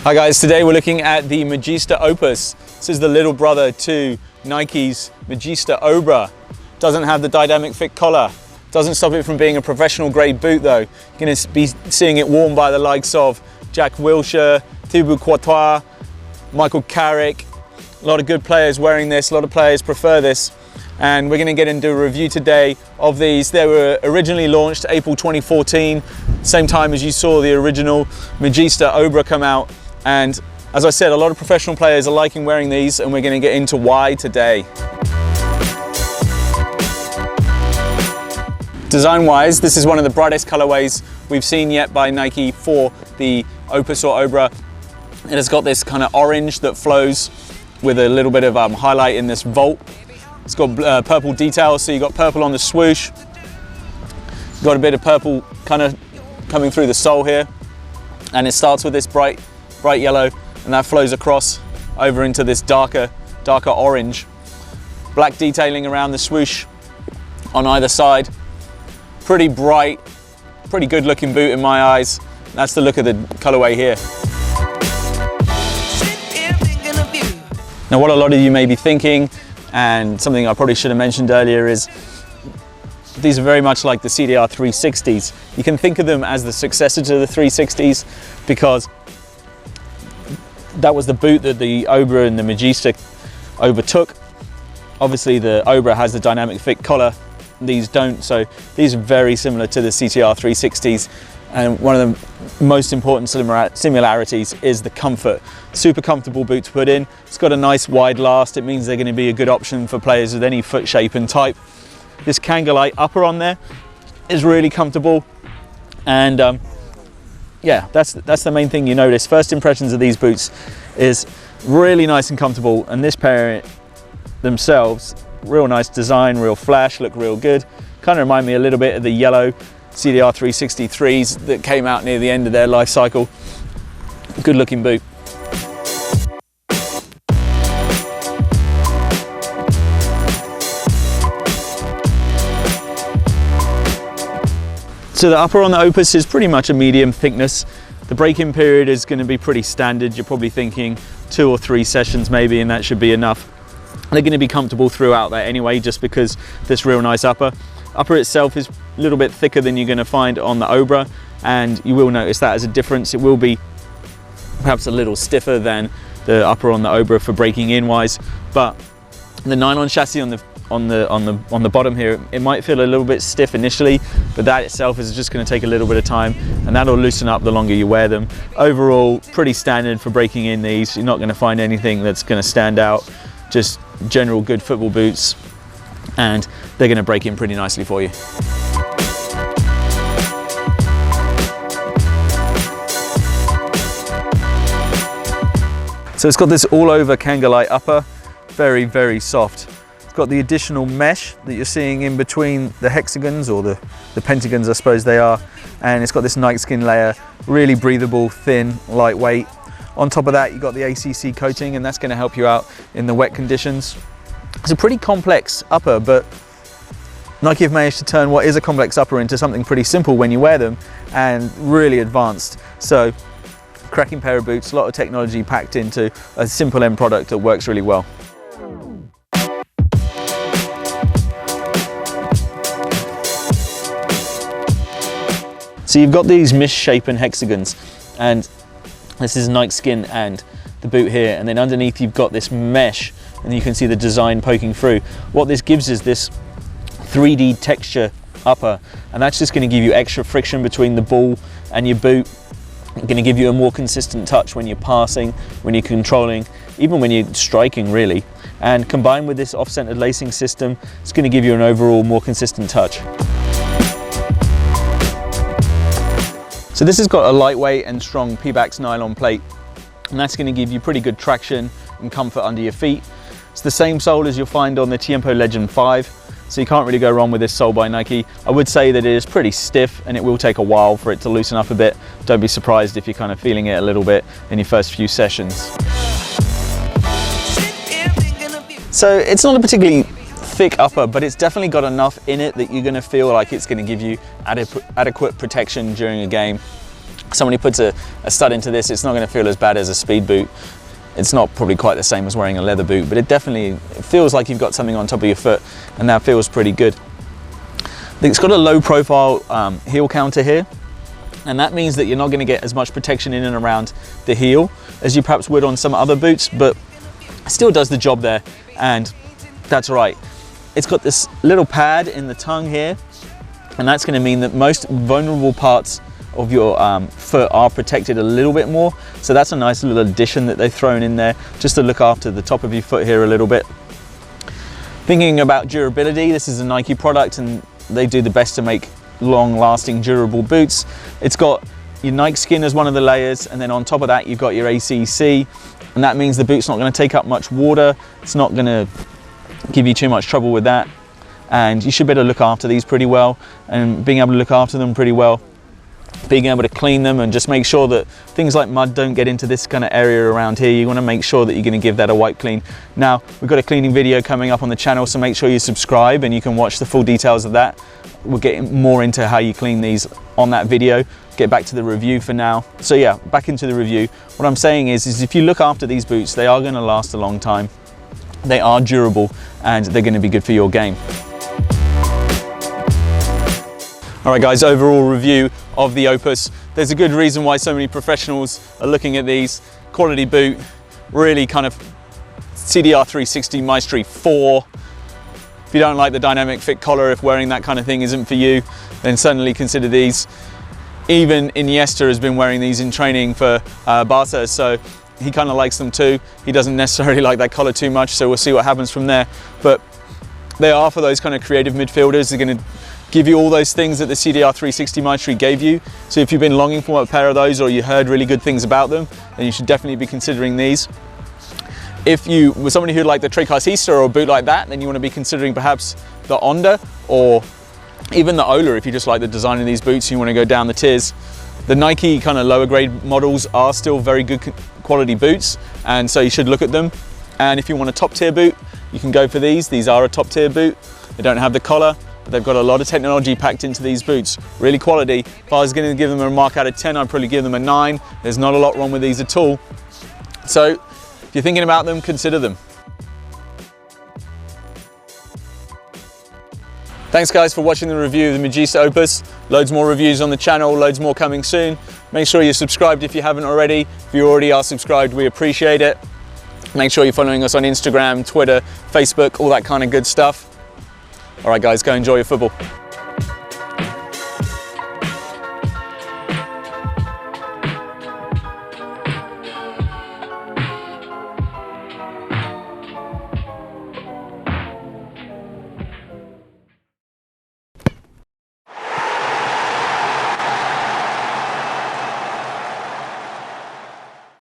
Hi guys, today we're looking at the Magista Opus. This is the little brother to Nike's Magista Obra. Doesn't have the dynamic fit collar. Doesn't stop it from being a professional grade boot though. You're going to be seeing it worn by the likes of Jack Wilshere, Thibaut Courtois, Michael Carrick. A lot of good players wearing this, a lot of players prefer this. And we're going to get into a review today of these. They were originally launched April 2014, same time as you saw the original Magista Obra come out. And as I said, a lot of professional players are liking wearing these, and we're going to get into why today. Design-wise, this is one of the brightest colorways we've seen yet by Nike for the Opus or Obra. It has got this kind of orange that flows with a little bit of highlight in this vault. It's got purple details, so you've got purple on the swoosh. You've got a bit of purple kind of coming through the sole here. And it starts with this bright yellow, and that flows across over into this darker orange. Black detailing around the swoosh on either side. Pretty bright, pretty good looking boot in my eyes. That's the look of the colorway here. Now what a lot of you may be thinking, and something I probably should have mentioned earlier, is these are very much like the CTR360s. You can think of them as the successor to the 360s because that was the boot that the Obra and the Magista overtook. Obviously the Obra has the dynamic fit collar, these don't, so these are very similar to the CTR360s. And one of the most important similarities is the comfort. Super comfortable boot to put in. It's got a nice wide last. It means they're going to be a good option for players with any foot shape and type. This Kangalite upper on there is really comfortable, and yeah, that's the main thing you notice. First impressions of these boots is really nice and comfortable, and this pair themselves, real nice design, real flash, look real good. Kind of remind me a little bit of the yellow CTR360 that came out near the end of their life cycle. Good looking boot. So the upper on the Opus is pretty much a medium thickness. The break-in period is going to be pretty standard. You're probably thinking 2 or 3 sessions maybe, and that should be enough. They're going to be comfortable throughout that anyway, just because this real nice upper. Upper itself is a little bit thicker than you're going to find on the Obra, and you will notice that as a difference. It will be perhaps a little stiffer than the upper on the Obra for breaking in wise, but the nylon chassis on the bottom here, it might feel a little bit stiff initially, but that itself is just going to take a little bit of time, and that'll loosen up the longer you wear them. Overall, pretty standard for breaking in these. You're not going to find anything that's going to stand out. Just general good football boots, and they're going to break in pretty nicely for you. So it's got this all over Kangalite upper, very, very soft. It's got the additional mesh that you're seeing in between the hexagons, or the pentagons I suppose they are, and it's got this night skin layer, really breathable, thin, lightweight. On top of that you've got the ACC coating, and that's going to help you out in the wet conditions. It's a pretty complex upper, but Nike have managed to turn what is a complex upper into something pretty simple when you wear them, and really advanced. So cracking pair of boots, a lot of technology packed into a simple end product that works really well. So you've got these misshapen hexagons, and this is Nike skin and the boot here, and then underneath you've got this mesh, and you can see the design poking through. What this gives is this 3D texture upper, and that's just going to give you extra friction between the ball and your boot. It's going to give you a more consistent touch when you're passing, when you're controlling, even when you're striking really. And combined with this off-centered lacing system, it's going to give you an overall more consistent touch. So this has got a lightweight and strong Pebax nylon plate, and that's going to give you pretty good traction and comfort under your feet. It's the same sole as you'll find on the Tiempo Legend 5, so you can't really go wrong with this sole by Nike. I would say that it is pretty stiff, and it will take a while for it to loosen up a bit. Don't be surprised if you're kind of feeling it a little bit in your first few sessions. So it's not a particularly thick upper, but it's definitely got enough in it that you're going to feel like it's going to give you adequate protection during a game. somebody puts a stud into this, it's not going to feel as bad as a speed boot. It's not probably quite the same as wearing a leather boot, but it feels like you've got something on top of your foot, and that feels pretty good. It's got a low profile heel counter here, and that means that you're not going to get as much protection in and around the heel as you perhaps would on some other boots, but it still does the job there, and that's right. It's got this little pad in the tongue here, and that's going to mean that most vulnerable parts of your foot are protected a little bit more. So that's a nice little addition that they've thrown in there just to look after the top of your foot here a little bit. Thinking about durability, this is a Nike product and they do the best to make long-lasting durable boots. It's got your Nike skin as one of the layers, and then on top of that you've got your ACC, and that means the boot's not going to take up much water. It's not going to give you too much trouble with that, and you should be able to look after these pretty well. And being able to look after them pretty well, being able to clean them and just make sure that things like mud don't get into this kind of area around here. You want to make sure that you're going to give that a wipe clean. Now, we've got a cleaning video coming up on the channel, so make sure you subscribe and you can watch the full details of that. We'll get more into how you clean these on that video. Get back to the review for now. So yeah, back into the review. What I'm saying is if you look after these boots, they are going to last a long time. They are durable and they're going to be good for your game. All right guys, overall review of the Opus. There's a good reason why so many professionals are looking at these. Quality boot, really kind of CTR360 Maestri IV. If you don't like the dynamic fit collar, if wearing that kind of thing isn't for you, then certainly consider these. Even Iniesta has been wearing these in training for Barca, so he kind of likes them too. He doesn't necessarily like that collar too much, so we'll see what happens from there. But they are for those kind of creative midfielders. They're going to give you all those things that the CTR360 Maestri gave you. So if you've been longing for a pair of those, or you heard really good things about them, then you should definitely be considering these. If you were somebody who'd like the Trequartista or a boot like that, then you want to be considering perhaps the Onda or even the Ola. If you just like the design of these boots, you want to go down the tiers. The Nike kind of lower grade models are still very good quality boots, and so you should look at them. And if you want a top tier boot, you can go for these. These are a top tier boot. They don't have the collar, but they've got a lot of technology packed into these boots. Really quality. If I was going to give them a mark out of 10, I'd probably give them a 9. There's not a lot wrong with these at all. So if you're thinking about them, consider them. Thanks guys for watching the review of the Magista Opus. Loads more reviews on the channel, loads more coming soon. Make sure you're subscribed if you haven't already. If you already are subscribed, we appreciate it. Make sure you're following us on Instagram, Twitter, Facebook, all that kind of good stuff. All right guys, go enjoy your football.